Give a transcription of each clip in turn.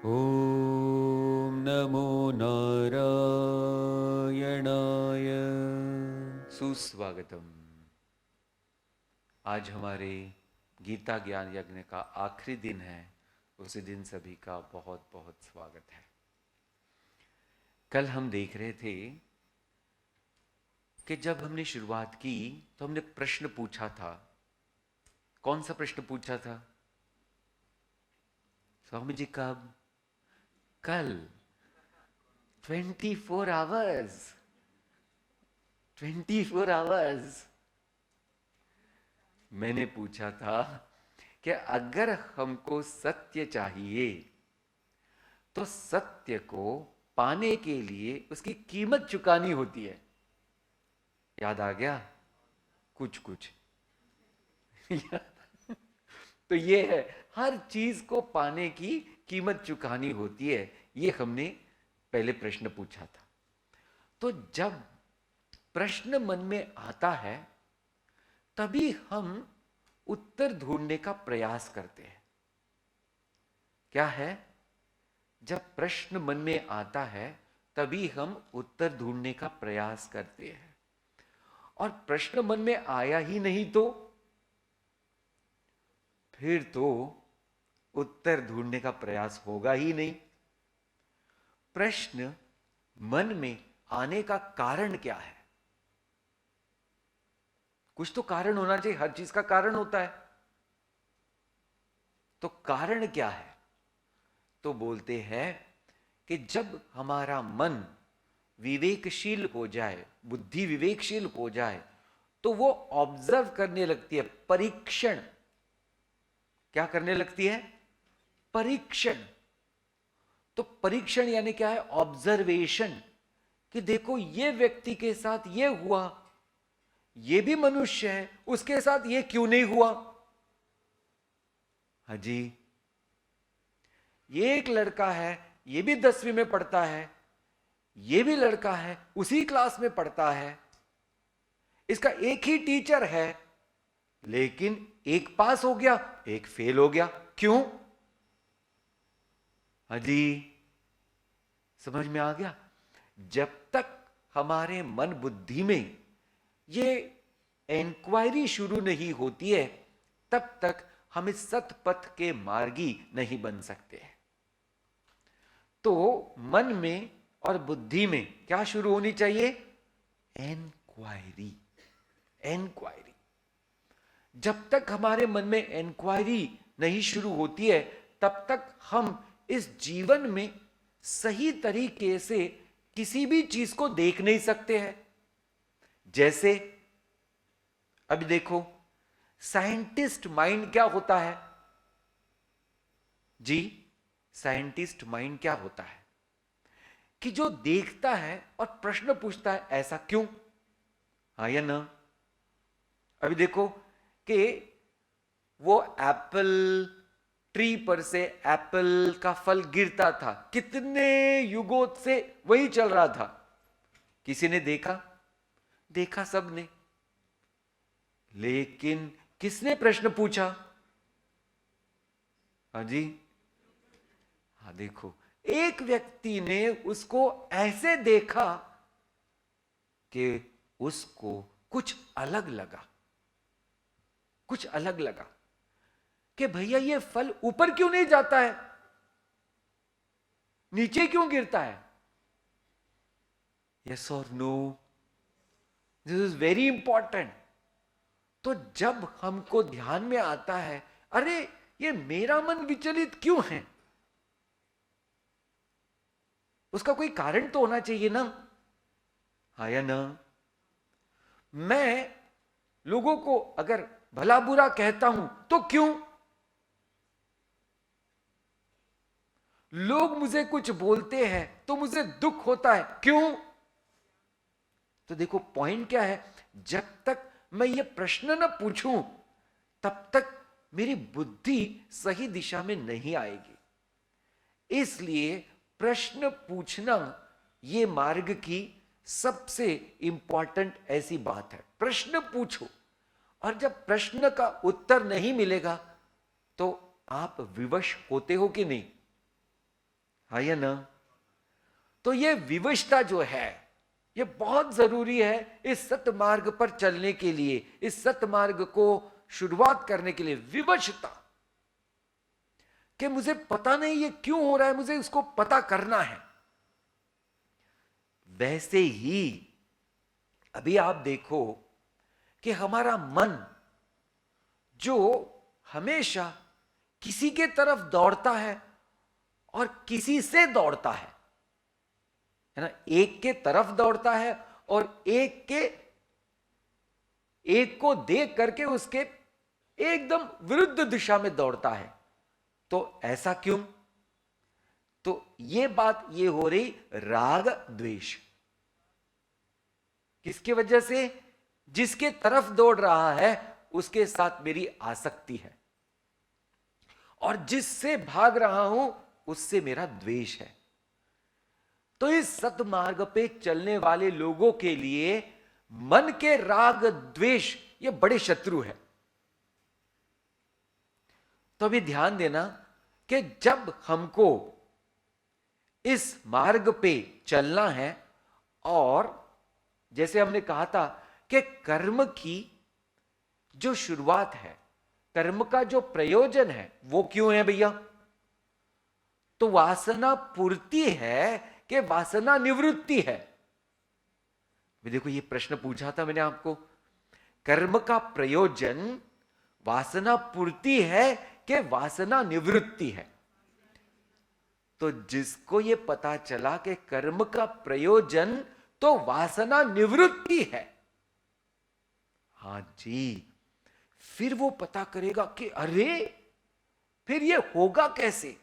ॐ नमो नारायणाय। सुस्वागतम। आज हमारे गीता ज्ञान यज्ञ का आखिरी दिन है। उसी दिन सभी का बहुत बहुत स्वागत है। कल हम देख रहे थे कि जब हमने शुरुआत की तो हमने प्रश्न पूछा था। कौन सा प्रश्न पूछा था स्वामी जी? कब? कल। 24 आवर्स। 24 आवर्स मैंने पूछा था कि अगर हमको सत्य चाहिए तो सत्य को पाने के लिए उसकी कीमत चुकानी होती है। याद आ गया? कुछ कुछ तो ये है, हर चीज को पाने की कीमत चुकानी होती है। ये हमने पहले प्रश्न पूछा था। तो जब प्रश्न मन में आता है तभी हम उत्तर ढूंढने का प्रयास करते हैं। क्या है? जब प्रश्न मन में आता है तभी हम उत्तर ढूंढने का प्रयास करते हैं। और प्रश्न मन में आया ही नहीं तो फिर तो उत्तर ढूंढने का प्रयास होगा ही नहीं। प्रश्न मन में आने का कारण क्या है? कुछ तो कारण होना चाहिए। हर चीज का कारण होता है। तो कारण क्या है? तो बोलते हैं कि जब हमारा मन विवेकशील हो जाए, बुद्धि विवेकशील हो जाए, तो वो ऑब्जर्व करने लगती है, परीक्षण। क्या करने लगती है? परीक्षण। तो परीक्षण यानी क्या है? ऑब्जर्वेशन। कि देखो ये व्यक्ति के साथ ये हुआ, ये भी मनुष्य है, उसके साथ ये क्यों नहीं हुआ? हाँ जी। ये एक लड़का है, ये भी 10वीं में पढ़ता है, ये भी लड़का है, उसी क्लास में पढ़ता है, इसका एक ही टीचर है, लेकिन एक पास हो गया, एक फेल हो गया। क्यों? हाँ जी, समझ में आ गया? जब तक हमारे मन बुद्धि में ये इंक्वायरी शुरू नहीं होती है तब तक हम इस सतपथ के मार्गी नहीं बन सकते हैं। तो मन में और बुद्धि में क्या शुरू होनी चाहिए? इंक्वायरी। इंक्वायरी। जब तक हमारे मन में इंक्वायरी नहीं शुरू होती है तब तक हम इस जीवन में सही तरीके से किसी भी चीज को देख नहीं सकते हैं। जैसे अभी देखो, साइंटिस्ट माइंड क्या होता है जी? साइंटिस्ट माइंड क्या होता है? कि जो देखता है और प्रश्न पूछता है, ऐसा क्यों? हाँ या ना? अभी देखो कि वो एप्पल ट्री पर से एप्पल का फल गिरता था, कितने युगों से वही चल रहा था। किसी ने देखा? देखा सबने। लेकिन किसने प्रश्न पूछा? हाँ जी। हाँ देखो, एक व्यक्ति ने उसको ऐसे देखा कि उसको कुछ अलग लगा। कुछ अलग लगा कि भैया ये फल ऊपर क्यों नहीं जाता है, नीचे क्यों गिरता है? यस और no? This is very important. तो जब हमको ध्यान में आता है, अरे ये मेरा मन विचलित क्यों है, उसका कोई कारण तो होना चाहिए ना? हाँ या ना? मैं लोगों को अगर भला बुरा कहता हूं तो क्यों? लोग मुझे कुछ बोलते हैं तो मुझे दुख होता है, क्यों? तो देखो पॉइंट क्या है, जब तक मैं ये प्रश्न न पूछूं तब तक मेरी बुद्धि सही दिशा में नहीं आएगी। इसलिए प्रश्न पूछना ये मार्ग की सबसे इंपॉर्टेंट ऐसी बात है। प्रश्न पूछो, और जब प्रश्न का उत्तर नहीं मिलेगा तो आप विवश होते हो कि नहीं? हाँ या ना? तो ये विवशता जो है ये बहुत जरूरी है इस सतमार्ग पर चलने के लिए, इस सतमार्ग को शुरुआत करने के लिए। विवशता कि मुझे पता नहीं ये क्यों हो रहा है, मुझे इसको पता करना है। वैसे ही अभी आप देखो कि हमारा मन जो हमेशा किसी के तरफ दौड़ता है और किसी से दौड़ता है ना, एक के तरफ दौड़ता है और एक को देख करके उसके एकदम विरुद्ध दिशा में दौड़ता है। तो ऐसा क्यों? तो ये बात ये हो रही राग द्वेष किसकी वजह से? जिसके तरफ दौड़ रहा है उसके साथ मेरी आसक्ति है, और जिससे भाग रहा हूं उससे मेरा द्वेष है। तो इस सतमार्ग पे चलने वाले लोगों के लिए मन के राग द्वेष ये बड़े शत्रु है। तो अभी ध्यान देना कि जब हमको इस मार्ग पे चलना है, और जैसे हमने कहा था कि कर्म की जो शुरुआत है, कर्म का जो प्रयोजन है वो क्यों है भैया? तो वासना पूर्ति है कि वासना निवृत्ति है? देखो ये प्रश्न पूछा था मैंने आपको, कर्म का प्रयोजन वासना पूर्ति है कि वासना निवृत्ति है? तो जिसको ये पता चला कि कर्म का प्रयोजन तो वासना निवृत्ति है, हां जी, फिर वो पता करेगा कि अरे फिर ये होगा कैसे,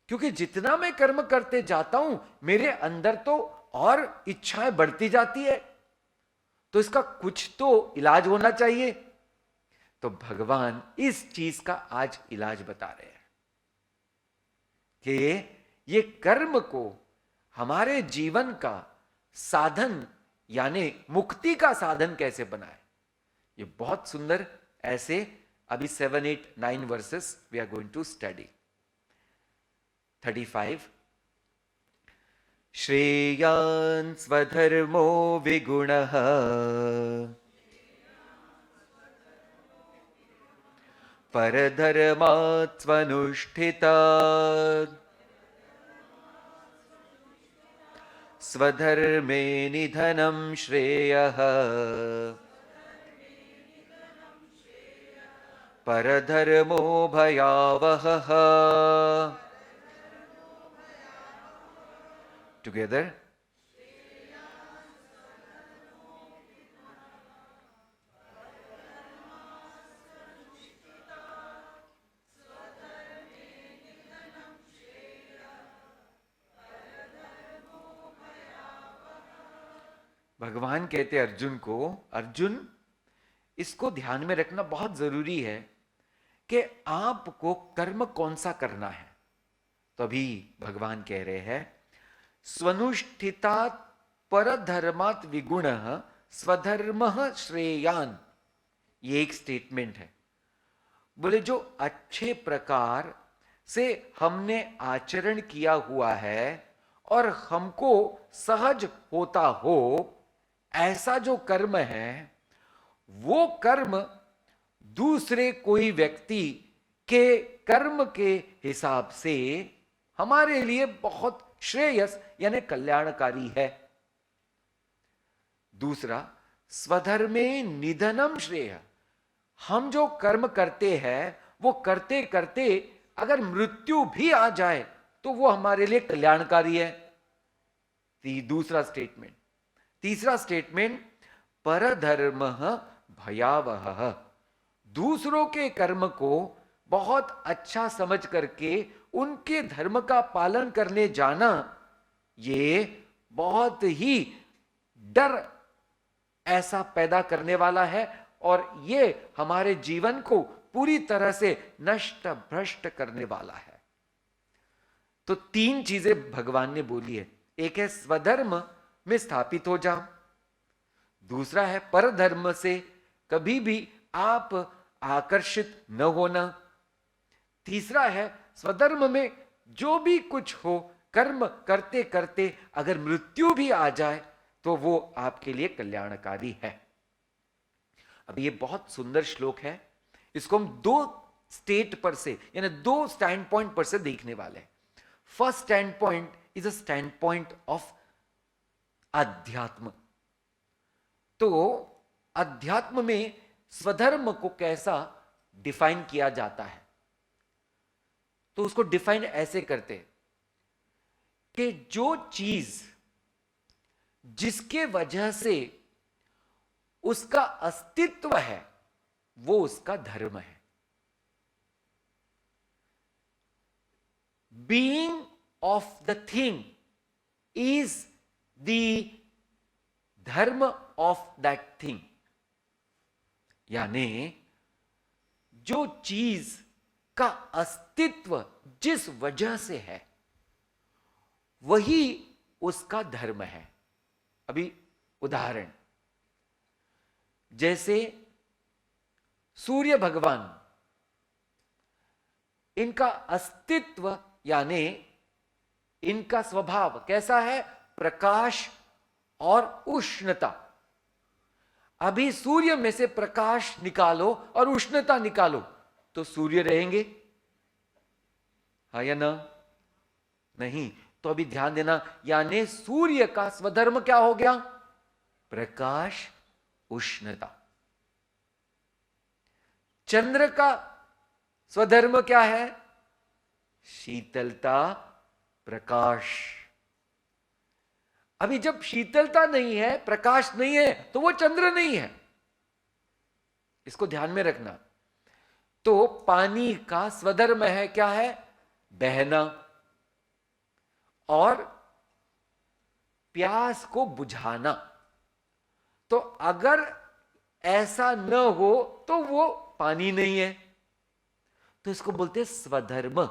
क्योंकि जितना मैं कर्म करते जाता हूं मेरे अंदर तो और इच्छाएं बढ़ती जाती है, तो इसका कुछ तो इलाज होना चाहिए। तो भगवान इस चीज का आज इलाज बता रहे हैं कि ये कर्म को हमारे जीवन का साधन यानी मुक्ति का साधन कैसे बनाए। ये बहुत सुंदर ऐसे अभी 7, 8, 9 verses we are going to study. 35 श्रेयान् स्वधर्मो विगुणः परधर्मात् स्वनुष्ठितात् स्वधर्मे निधनं श्रेयः परधर्मो भयावहः। Together. भगवान कहते अर्जुन को, अर्जुन इसको ध्यान में रखना बहुत जरूरी है कि आपको कर्म कौन सा करना है। तो अभी भगवान कह रहे हैं स्वनुष्ठितात् परधर्मात् विगुणः स्वधर्मः श्रेयान्। ये एक स्टेटमेंट है। बोले जो अच्छे प्रकार से हमने आचरण किया हुआ है और हमको सहज होता हो, ऐसा जो कर्म है वो कर्म दूसरे कोई व्यक्ति के कर्म के हिसाब से हमारे लिए बहुत श्रेयस यानी कल्याणकारी है। दूसरा स्वधर्मे निधनम श्रेय, हम जो कर्म करते हैं वो करते करते अगर मृत्यु भी आ जाए तो वो हमारे लिए कल्याणकारी है। दूसरा स्टेटमेंट। तीसरा स्टेटमेंट परधर्मः भयावहः, दूसरों के कर्म को बहुत अच्छा समझ करके उनके धर्म का पालन करने जाना ये बहुत ही डर ऐसा पैदा करने वाला है और ये हमारे जीवन को पूरी तरह से नष्ट भ्रष्ट करने वाला है। तो 3 चीजें भगवान ने बोली है। एक है स्वधर्म में स्थापित हो जाओ, दूसरा है परधर्म से कभी भी आप आकर्षित न होना, तीसरा है स्वधर्म में जो भी कुछ हो कर्म करते करते अगर मृत्यु भी आ जाए तो वो आपके लिए कल्याणकारी है। अब ये बहुत सुंदर श्लोक है, इसको हम दो स्टेट पर से यानी दो स्टैंड पॉइंट पर से देखने वाले हैं। First stand point is a stand point of अध्यात्म। तो अध्यात्म में स्वधर्म को कैसा डिफाइन किया जाता है, तो उसको डिफाइन ऐसे करते कि जो चीज जिसके वजह से उसका अस्तित्व है वो उसका धर्म है। Being of the thing is the धर्म ऑफ दैट थिंग। यानी जो चीज का अस्तित्व जिस वजह से है वही उसका धर्म है। अभी उदाहरण, जैसे सूर्य भगवान, इनका अस्तित्व यानी इनका स्वभाव कैसा है, प्रकाश और उष्णता। अभी सूर्य में से प्रकाश निकालो और उष्णता निकालो तो सूर्य रहेंगे, हाँ या ना? नहीं। तो अभी ध्यान देना, यानी सूर्य का स्वधर्म क्या हो गया, प्रकाश उष्णता। चंद्र का स्वधर्म क्या है, शीतलता प्रकाश। अभी जब शीतलता नहीं है, प्रकाश नहीं है, तो वो चंद्र नहीं है, इसको ध्यान में रखना। तो पानी का स्वधर्म है क्या है, बहना और प्यास को बुझाना। तो अगर ऐसा न हो तो वो पानी नहीं है, तो इसको बोलते हैं स्वधर्म।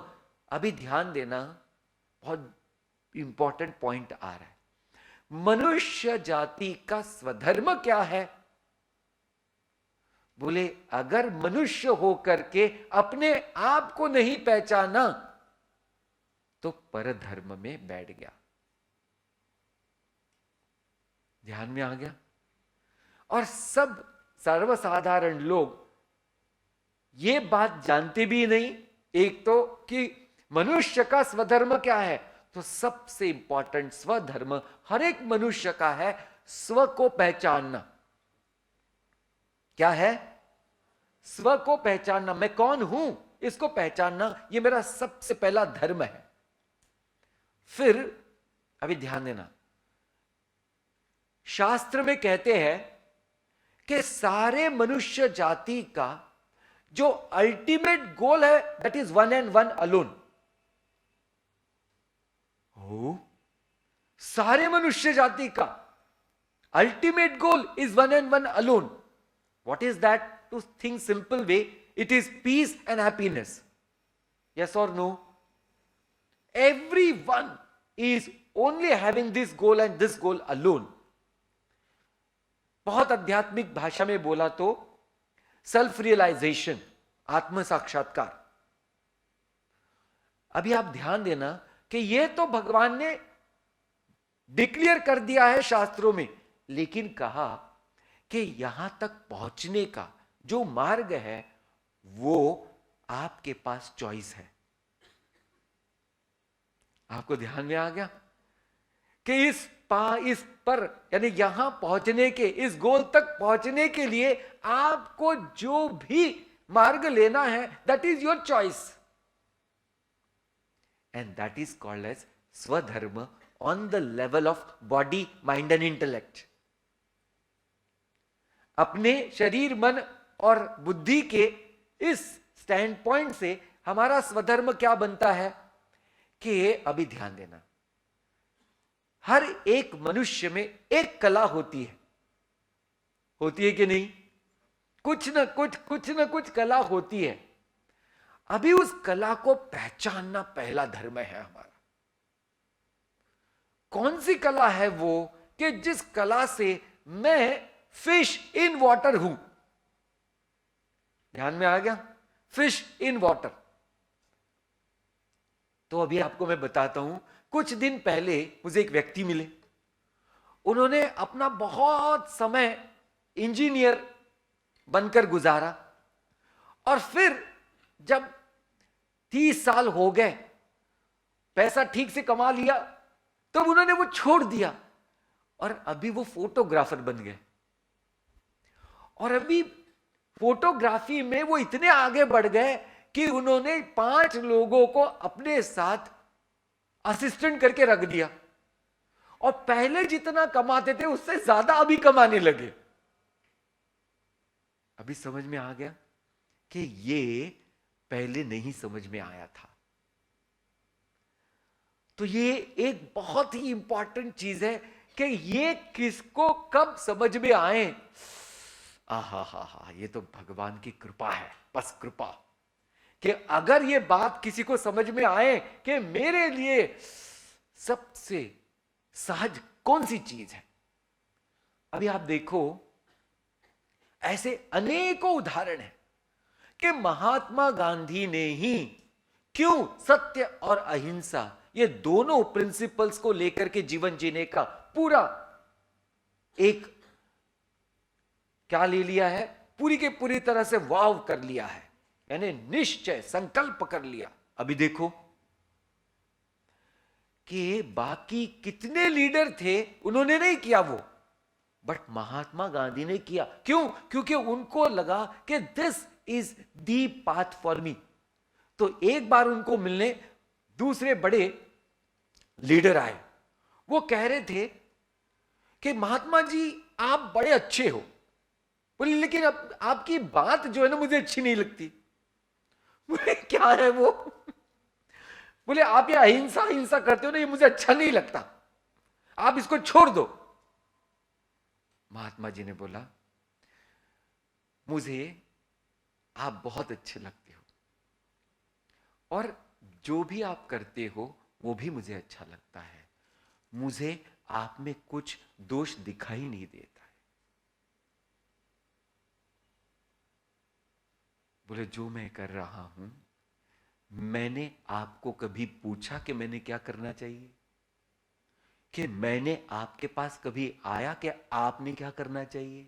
अभी ध्यान देना, बहुत इंपॉर्टेंट पॉइंट आ रहा है। मनुष्य जाति का स्वधर्म क्या है, बोले अगर मनुष्य होकर के अपने आप को नहीं पहचाना तो परधर्म में बैठ गया। ध्यान में आ गया? और सब सर्वसाधारण लोग ये बात जानते भी नहीं, एक तो कि मनुष्य का स्वधर्म क्या है, तो सबसे इंपॉर्टेंट स्वधर्म हर एक मनुष्य का है, स्व को पहचानना। क्या है, स्व को पहचानना, मैं कौन हूं इसको पहचानना, ये मेरा सबसे पहला धर्म है। फिर अभी ध्यान देना, शास्त्र में कहते हैं कि सारे मनुष्य जाति का जो अल्टीमेट गोल है that is one and one alone. हो, सारे मनुष्य जाति का ultimate goal is one and one alone. What is that? To think simple way, it is peace and happiness. Yes और no? Everyone is only having this goal and this goal alone. बहुत आध्यात्मिक भाषा में बोला तो self realisation, आत्म साक्षात्कार। अभी आप ध्यान देना कि ये तो भगवान ने डिक्लेयर कर दिया है शास्त्रों में, लेकिन कहा कि यहां तक पहुंचने का जो मार्ग है वो आपके पास चॉइस है। आपको ध्यान में आ गया कि इस पर यानी यहां पहुंचने के, इस गोल तक पहुंचने के लिए आपको जो भी मार्ग लेना है that is your choice, and that is called as स्वधर्म on the level of body, mind and intellect. अपने शरीर, मन और बुद्धि के इस स्टैंड पॉइंट से हमारा स्वधर्म क्या बनता है कि अभी ध्यान देना, हर एक मनुष्य में एक कला होती है कि नहीं? कुछ न कुछ कला होती है। अभी उस कला को पहचानना पहला धर्म है हमारा। कौन सी कला है वो कि जिस कला से मैं फिश इन वाटर हूं। ध्यान में आ गया? Fish in water. तो तो अभी आपको मैं बताता हूं, कुछ दिन पहले मुझे एक व्यक्ति मिले। उन्होंने अपना बहुत समय इंजीनियर बनकर गुजारा और फिर जब 30 साल हो गए, पैसा ठीक से कमा लिया, तब उन्होंने वो छोड़ दिया और अभी वो फोटोग्राफर बन गए। और अभी फोटोग्राफी में वो इतने आगे बढ़ गए कि उन्होंने 5 लोगों को अपने साथ असिस्टेंट करके रख दिया और पहले जितना कमाते थे उससे ज्यादा अभी कमाने लगे। अभी समझ में आ गया कि ये पहले नहीं समझ में आया था। तो ये एक बहुत ही इंपॉर्टेंट चीज है कि ये किसको कब समझ में आए। आहा हा हा, ये तो भगवान की कृपा है, बस कृपा, कि अगर ये बात किसी को समझ में आए कि मेरे लिए सबसे सहज कौन सी चीज है। अभी आप देखो, ऐसे अनेकों उदाहरण हैं कि महात्मा गांधी ने ही क्यों सत्य और अहिंसा, ये दोनों प्रिंसिपल्स को लेकर के जीवन जीने का पूरा एक क्या ले लिया है, पूरी के पूरी तरह से वाव कर लिया है, यानी निश्चय संकल्प कर लिया। अभी देखो कि बाकी कितने लीडर थे, उन्होंने नहीं किया वो, बट महात्मा गांधी ने किया। क्यों? क्योंकि उनको लगा कि this is the path for me. तो एक बार उनको मिलने दूसरे बड़े लीडर आए, वो कह रहे थे कि महात्मा जी आप बड़े अच्छे हो, बोले लेकिन अब आपकी बात जो है ना मुझे अच्छी नहीं लगती। बोले क्या है वो? बोले आप ये अहिंसा हिंसा करते हो ना, ये मुझे अच्छा नहीं लगता, आप इसको छोड़ दो। महात्मा जी ने बोला मुझे आप बहुत अच्छे लगते हो और जो भी आप करते हो वो भी मुझे अच्छा लगता है, मुझे आप में कुछ दोष दिखाई नहीं देता है। बोले जो मैं कर रहा हूं, मैंने आपको कभी पूछा कि मैंने क्या करना चाहिए? कि मैंने आपके पास कभी आया कि आपने क्या करना चाहिए?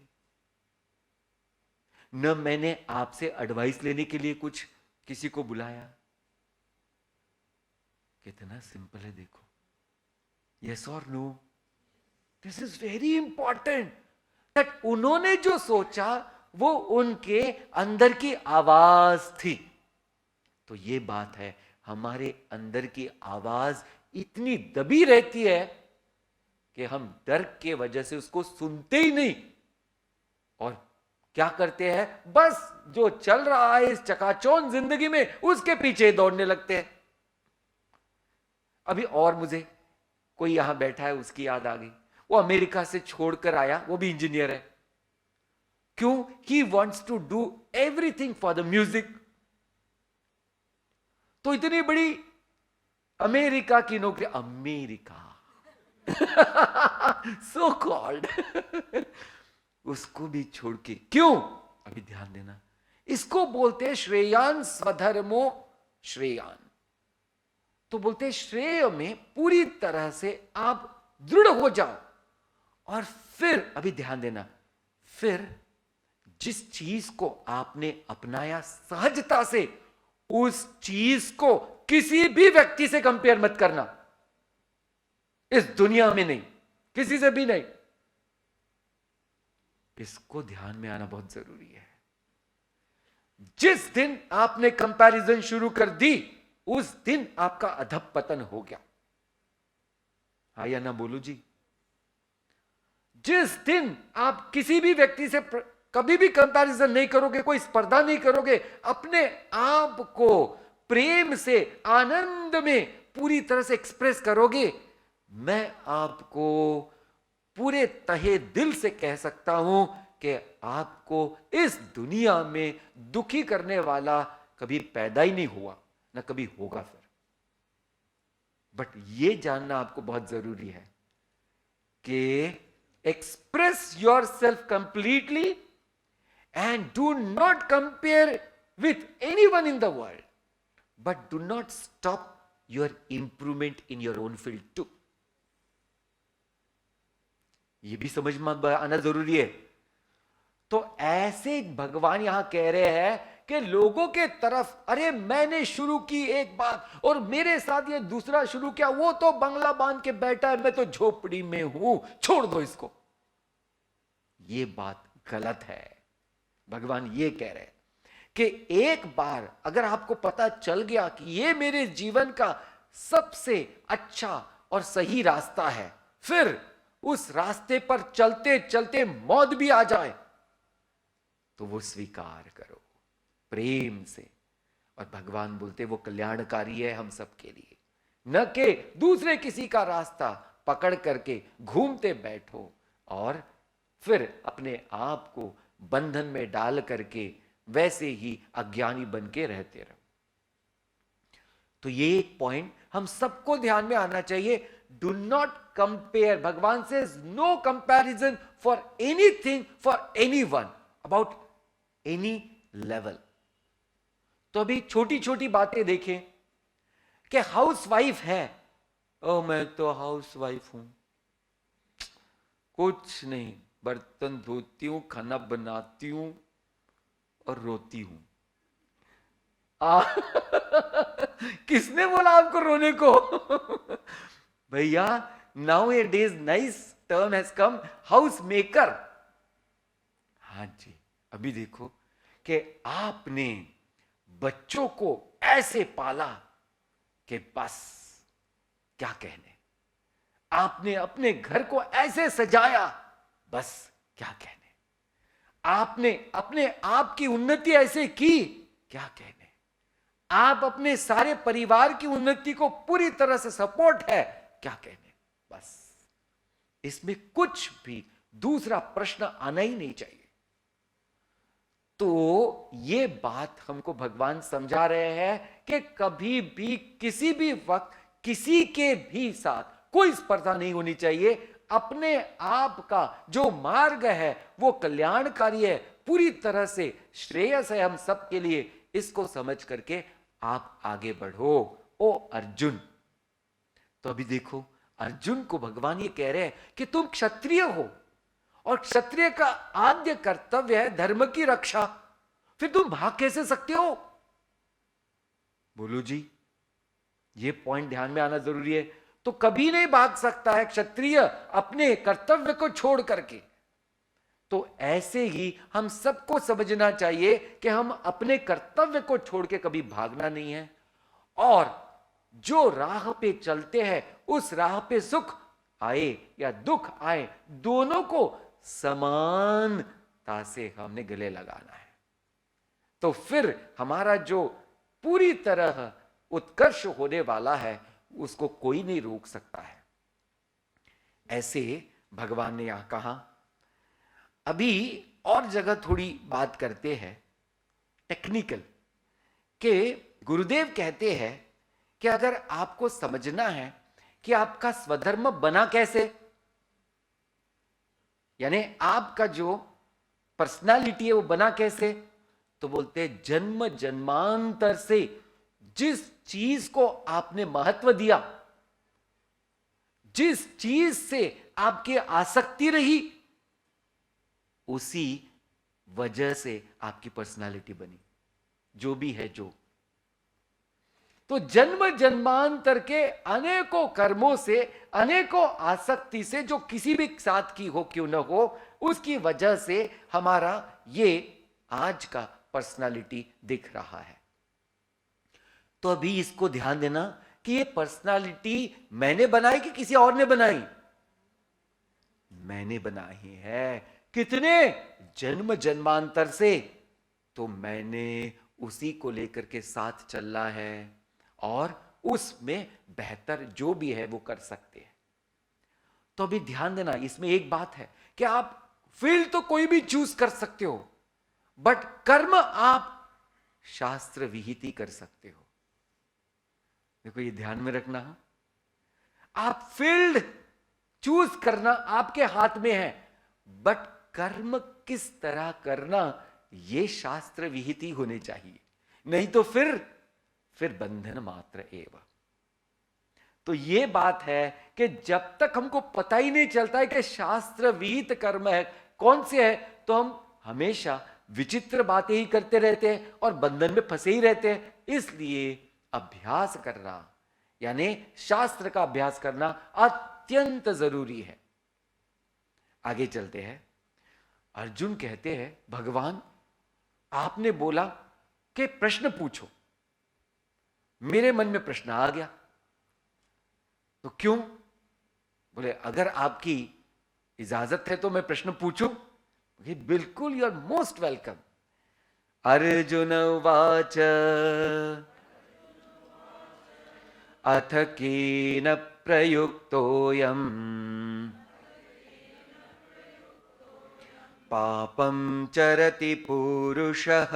न मैंने आपसे एडवाइस लेने के लिए कुछ किसी को बुलाया। कितना सिंपल है देखो, यस और no. This is very important that उन्होंने जो सोचा वो उनके अंदर की आवाज थी। तो ये बात है, हमारे अंदर की आवाज इतनी दबी रहती है कि हम डर के वजह से उसको सुनते ही नहीं और क्या करते हैं, बस जो चल रहा है इस चकाचौंध जिंदगी में उसके पीछे दौड़ने लगते हैं। अभी और मुझे कोई यहां बैठा है, उसकी याद आ गई, वो अमेरिका से छोड़कर आया, वो भी इंजीनियर है। क्यों? He wants to do everything for the music. तो इतनी बड़ी अमेरिका की नौकरी, अमेरिका सो कॉल्ड उसको भी छोड़ के क्यों? अभी ध्यान देना, इसको बोलते हैं श्रेयान स्वधर्मो श्रेयान। तो बोलते हैं श्रेय में पूरी तरह से आप दृढ़ हो जाओ और फिर अभी ध्यान देना, फिर जिस चीज को आपने अपनाया सहजता से, उस चीज को किसी भी व्यक्ति से कंपेयर मत करना, इस दुनिया में नहीं, किसी से भी नहीं। इसको ध्यान में आना बहुत जरूरी है। जिस दिन आपने कंपैरिजन शुरू कर दी, उस दिन आपका अधपतन हो गया। हाँ या ना बोलो जी? जिस दिन आप किसी भी व्यक्ति से कभी भी कंपैरिजन नहीं करोगे, कोई स्पर्धा नहीं करोगे, अपने आप को प्रेम से, आनंद में पूरी तरह से एक्सप्रेस करोगे, मैं आपको पूरे तहे दिल से कह सकता हूं कि आपको इस दुनिया में दुखी करने वाला कभी पैदा ही नहीं हुआ, ना कभी होगा। फिर बट ये जानना आपको बहुत जरूरी है कि express your self completely and do not compare with anyone in the world, but do not stop your improvement in your own field too. ये भी समझ में आना जरूरी है। तो ऐसे भगवान यहां कह रहे हैं कि लोगों के तरफ, अरे मैंने शुरू की एक बात और मेरे साथ ये दूसरा शुरू किया, वो तो बंगला बांध के बैठा है, मैं तो झोपड़ी में हूं, छोड़ दो इसको। ये बात गलत है। भगवान ये कह रहे हैं कि एक बार अगर आपको पता चल गया कि ये मेरे जीवन का सबसे अच्छा और सही रास्ता है, फिर उस रास्ते पर चलते चलते मौत भी आ जाए तो वो स्वीकार करो प्रेम से। और भगवान बोलते वो कल्याणकारी है हम सबके लिए, न कि दूसरे किसी का रास्ता पकड़ करके घूमते बैठो और फिर अपने आप को बंधन में डाल करके वैसे ही अज्ञानी बन के रहते रहो। तो ये एक पॉइंट हम सबको ध्यान में आना चाहिए। डू नॉट कंपेयर, भगवान से no comparison for anything for anyone about any level. तो अभी छोटी छोटी बातें देखें कि हाउस वाइफ है, ओ मैं तो हाउस वाइफ हूं, कुछ नहीं, बर्तन धोती हूं, खाना बनाती हूं और रोती हूं। किसने बोला आपको रोने को? भैया now A days nice term has come, house maker. हाँ जी, अभी देखो कि आपने बच्चों को ऐसे पाला कि बस क्या कहने, आपने अपने घर को ऐसे सजाया, बस क्या कहने, आपने अपने आप की उन्नति ऐसे की, क्या कहने, आप अपने सारे परिवार की उन्नति को पूरी तरह से सपोर्ट है, क्या कहने। बस इसमें कुछ भी दूसरा प्रश्न आना ही नहीं चाहिए। तो ये बात हमको भगवान समझा रहे हैं कि कभी भी किसी भी वक्त किसी के भी साथ कोई स्पर्धा नहीं होनी चाहिए। अपने आप का जो मार्ग है वो कल्याणकारी है, पूरी तरह से श्रेयस है हम सब के लिए, इसको समझ करके आप आगे बढ़ो। ओ अर्जुन, तो अभी देखो अर्जुन को भगवान ये कह रहे हैं कि तुम क्षत्रिय हो और क्षत्रिय का आद्य कर्तव्य है धर्म की रक्षा, फिर तुम भाग कैसे सकते हो? बोलो जी, ये पॉइंट ध्यान में आना जरूरी है। तो कभी नहीं भाग सकता है क्षत्रिय अपने कर्तव्य को छोड़ करके। तो ऐसे ही हम सबको समझना चाहिए कि हम अपने कर्तव्य को छोड़ के कभी भागना नहीं है, और जो राह पे चलते हैं उस राह पे सुख आए या दुख आए, दोनों को समानता से हमने गले लगाना है। तो फिर हमारा जो पूरी तरह उत्कर्ष होने वाला है उसको कोई नहीं रोक सकता है। ऐसे भगवान ने यहां कहा। अभी और जगह थोड़ी बात करते हैं टेक्निकल, कि गुरुदेव कहते हैं कि अगर आपको समझना है कि आपका स्वधर्म बना कैसे, यानी आपका जो पर्सनालिटी है वो बना कैसे, तो बोलते हैं जन्म जन्मांतर से जिस चीज को आपने महत्व दिया, जिस चीज से आपकी आसक्ति रही, उसी वजह से आपकी पर्सनालिटी बनी, जो भी है जो। तो जन्म जन्मांतर के अनेकों कर्मों से, अनेकों आसक्ति से, जो किसी भी साथ की हो क्यों न हो, उसकी वजह से हमारा ये आज का पर्सनालिटी दिख रहा है। तो अभी इसको ध्यान देना कि ये पर्सनालिटी मैंने बनाई कि किसी और ने बनाई? मैंने बनाई है। कितने जन्म जन्मांतर से? तो मैंने उसी को लेकर के साथ चलना है और उसमें बेहतर जो भी है वो कर सकते हैं। तो अभी ध्यान देना, इसमें एक बात है कि आप फील्ड तो कोई भी चूज कर सकते हो, बट कर्म आप शास्त्र विहित ही कर सकते हो। देखो ये ध्यान में रखना, आप फील्ड चूज करना आपके हाथ में है, बट कर्म किस तरह करना ये शास्त्र विहित ही होने चाहिए, नहीं तो फिर बंधन मात्र एवं। तो ये बात है कि जब तक हमको पता ही नहीं चलता है कि शास्त्र विहित कर्म है कौन से है, तो हम हमेशा विचित्र बातें ही करते रहते हैं और बंधन में फंसे ही रहते हैं। इसलिए अभ्यास करना, यानी शास्त्र का अभ्यास करना अत्यंत जरूरी है। आगे चलते हैं। अर्जुन कहते हैं, भगवान आपने बोला कि प्रश्न पूछो, मेरे मन में प्रश्न आ गया, तो क्यों? बोले अगर आपकी इजाजत है तो मैं प्रश्न पूछूं? बिल्कुल, you are most welcome. Arjun उवाच अथ केन प्रयुक्तोऽयम् पापं चरति पुरुषः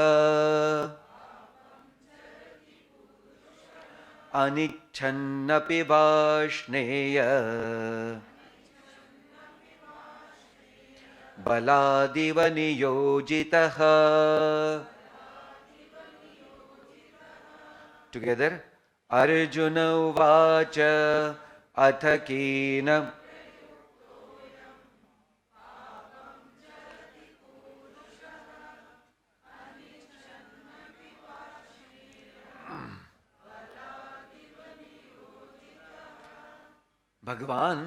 अनिच्छन्नपि वाष्णेय बलादिव नियोजितः। टुगेदर, अर्जुन उवाच अथ केन भगवान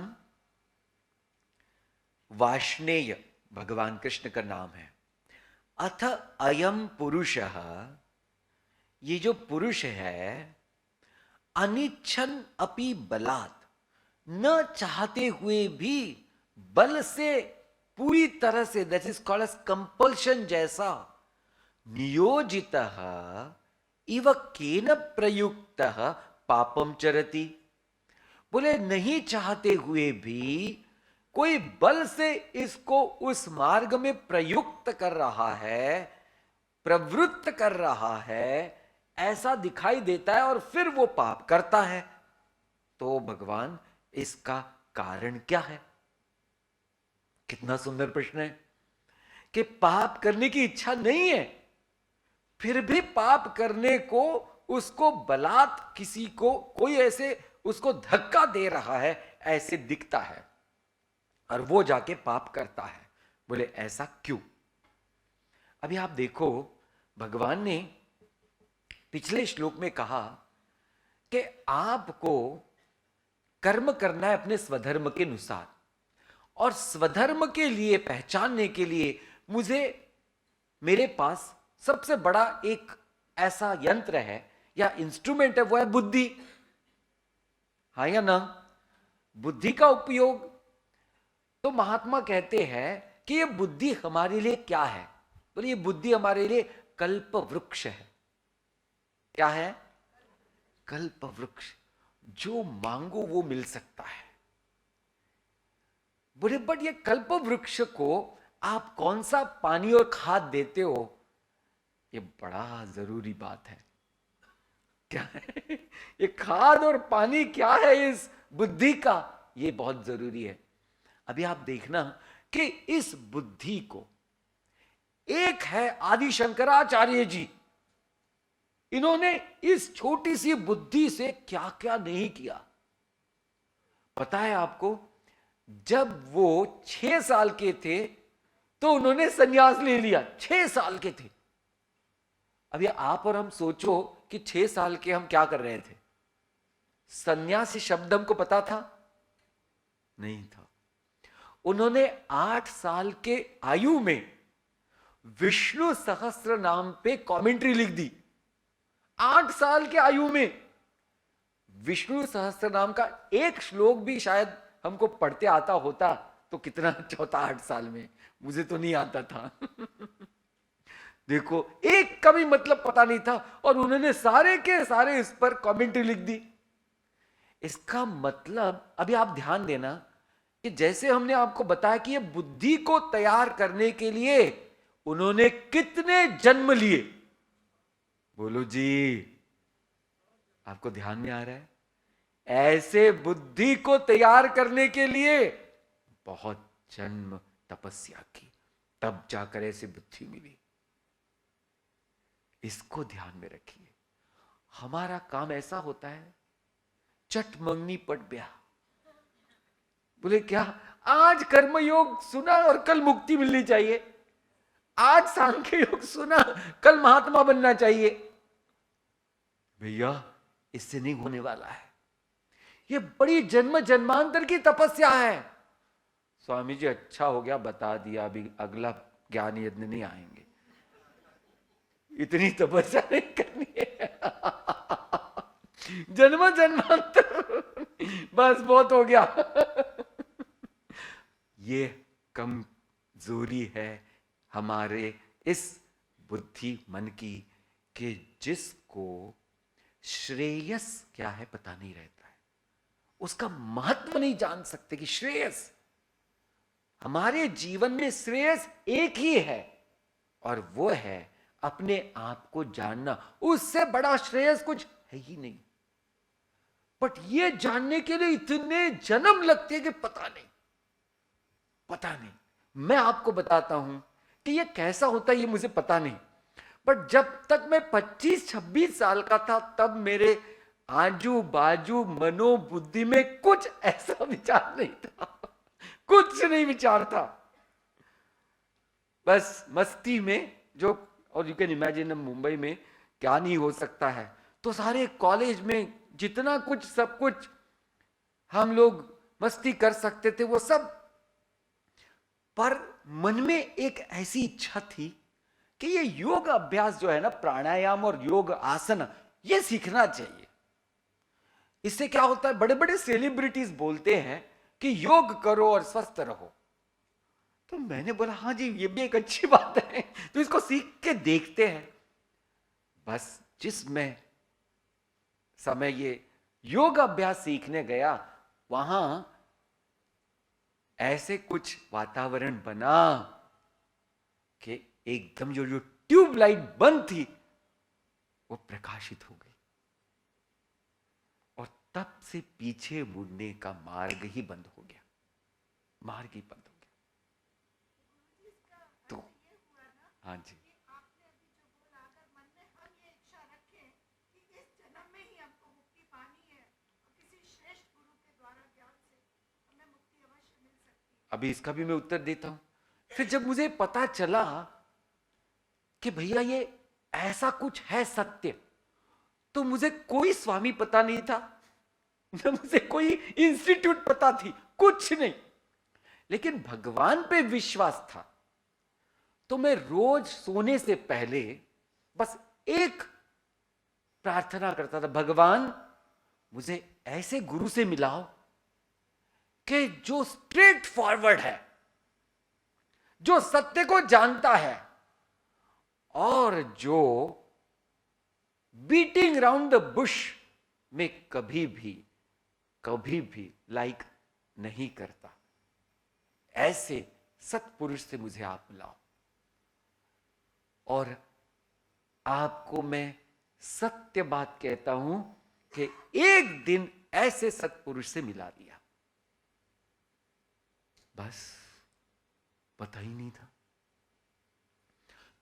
वाष्णेय भगवान कृष्ण का नाम है। अथ अयम पुरुषः, ये जो पुरुष है, अनिच्छन अपि बलात्, न चाहते हुए भी बल से पूरी तरह से, that is called as compulsion जैसा, नियोजितः इव केन प्रयुक्तः पापम चरति। बोले नहीं चाहते हुए भी कोई बल से इसको उस मार्ग में प्रयुक्त कर रहा है, प्रवृत्त कर रहा है, ऐसा दिखाई देता है और फिर वो पाप करता है। तो भगवान इसका कारण क्या है? कितना सुंदर प्रश्न है कि पाप करने की इच्छा नहीं है, फिर भी पाप करने को उसको बलात् किसी को कोई ऐसे उसको धक्का दे रहा है, ऐसे दिखता है और वो जाके पाप करता है। बोले ऐसा क्यों? अभी आप देखो, भगवान ने पिछले श्लोक में कहा कि आपको कर्म करना है अपने स्वधर्म के अनुसार, और स्वधर्म के लिए पहचानने के लिए मुझे, मेरे पास सबसे बड़ा एक ऐसा यंत्र है या इंस्ट्रूमेंट है, वो है बुद्धि। हाँ या ना? बुद्धि का उपयोग। तो महात्मा कहते हैं कि ये बुद्धि हमारे लिए क्या है? बोले ये बुद्धि हमारे लिए कल्प वृक्ष है। क्या है? कल्प वृक्ष। जो मांगो वो मिल सकता है। बोले बट ये कल्प वृक्ष को आप कौन सा पानी और खाद देते हो, ये बड़ा जरूरी बात है। क्या है ये खाद और पानी क्या है इस बुद्धि का, ये बहुत जरूरी है। अभी आप देखना कि इस बुद्धि को, एक है आदि शंकराचार्य जी, इन्होंने इस छोटी सी बुद्धि से क्या क्या नहीं किया। पता है आपको, जब वो 6 साल के थे तो उन्होंने सन्यास ले लिया। 6 साल के थे। अभी आप और हम सोचो कि 6 साल के हम क्या कर रहे थे? सन्यासी शब्द हमको पता था? नहीं था। उन्होंने 8 साल के आयु में विष्णु सहस्त्र नाम पे कमेंट्री लिख दी। 8 साल के आयु में विष्णु सहस्त्र नाम का एक श्लोक भी शायद हमको पढ़ते आता होता तो कितना अच्छा होता। 8 साल में मुझे तो नहीं आता था। देखो, एक का भी मतलब पता नहीं था और उन्होंने सारे के सारे इस पर कमेंट्री लिख दी। इसका मतलब, अभी आप ध्यान देना कि जैसे हमने आपको बताया कि ये बुद्धि को तैयार करने के लिए उन्होंने कितने जन्म लिए। बोलो जी, आपको ध्यान में आ रहा है? ऐसे बुद्धि को तैयार करने के लिए बहुत जन्म तपस्या की, तब जाकर ऐसी बुद्धि मिली। इसको ध्यान में रखिए। हमारा काम ऐसा होता है चट मंगनी पट ब्याह। बोले क्या? आज कर्मयोग सुना और कल मुक्ति मिलनी चाहिए, आज सांख्य योग सुना कल महात्मा बनना चाहिए। भैया इससे नहीं होने वाला है, ये बड़ी जन्म जन्मांतर की तपस्या है। स्वामी जी अच्छा हो गया बता दिया, अभी अगला ज्ञान यज्ञ नहीं आएंगे, इतनी तपस्या नहीं करनी है। जन्म जन्मांतर बस बहुत हो गया। ये कमजोरी है हमारे इस बुद्धि मन की कि जिसको श्रेयस क्या है पता नहीं रहता है, उसका महत्व नहीं जान सकते कि श्रेयस, हमारे जीवन में श्रेयस एक ही है और वो है अपने आप को जानना। उससे बड़ा श्रेयस कुछ है ही नहीं। बट ये जानने के लिए इतने जन्म लगते हैं कि पता नहीं। मैं आपको बताता हूं कि ये कैसा होता है, ये मुझे पता नहीं। बट जब तक मैं 25-26 साल का था तब मेरे आजू बाजू मनोबुद्धि में कुछ ऐसा विचार नहीं था, कुछ नहीं विचार था। बस मस्ती में जो, और यू कैन इमेजिन मुंबई में क्या नहीं हो सकता है। तो सारे कॉलेज में जितना कुछ सब कुछ हम लोग मस्ती कर सकते थे वो सब, पर मन में एक ऐसी इच्छा थी कि ये योग अभ्यास जो है ना, प्राणायाम और योग आसन, ये सीखना चाहिए। इससे क्या होता है, बड़े बड़े सेलिब्रिटीज बोलते हैं कि योग करो और स्वस्थ रहो। तो मैंने बोला हाँ जी ये भी एक अच्छी बात है, तो इसको सीख के देखते हैं। बस जिस मैं समय ये योग अभ्यास सीखने गया, वहां ऐसे कुछ वातावरण बना कि एकदम जो ट्यूबलाइट बंद थी वो प्रकाशित हो गई, और तब से पीछे मुड़ने का मार्ग ही बंद हो गया, मार्ग ही बंद हो गया। तो हाँ जी, अभी इसका भी मैं उत्तर देता हूं। फिर जब मुझे पता चला कि भैया ये ऐसा कुछ है सत्य, तो मुझे कोई स्वामी पता नहीं था, न मुझे कोई इंस्टीट्यूट पता थी, कुछ नहीं, लेकिन भगवान पे विश्वास था। तो मैं रोज सोने से पहले बस एक प्रार्थना करता था, भगवान मुझे ऐसे गुरु से मिलाओ कि जो स्ट्रेट फॉरवर्ड है, जो सत्य को जानता है, और जो बीटिंग राउंड द बुश में कभी भी लाइक नहीं करता। ऐसे सत्पुरुष से मुझे आप मिलाओ। और आपको मैं सत्य बात कहता हूं कि एक दिन ऐसे सत्पुरुष से मिला दिया, बस पता ही नहीं था।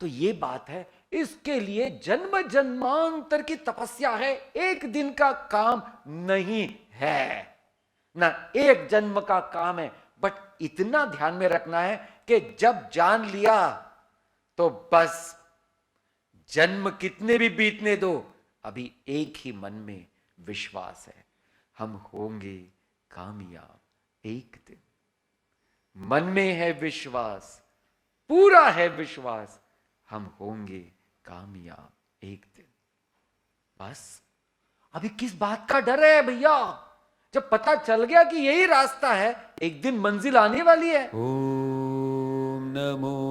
तो ये बात है, इसके लिए जन्म जन्मांतर की तपस्या है, एक दिन का काम नहीं है, ना एक जन्म का काम है। बट इतना ध्यान में रखना है कि जब जान लिया तो बस जन्म कितने भी बीतने दो, अभी एक ही मन में विश्वास है, हम होंगे कामयाब एक दिन। मन में है विश्वास, पूरा है विश्वास, हम होंगे कामयाब एक दिन। बस अभी किस बात का डर है भैया, जब पता चल गया कि यही रास्ता है, एक दिन मंजिल आने वाली है। ओम नमो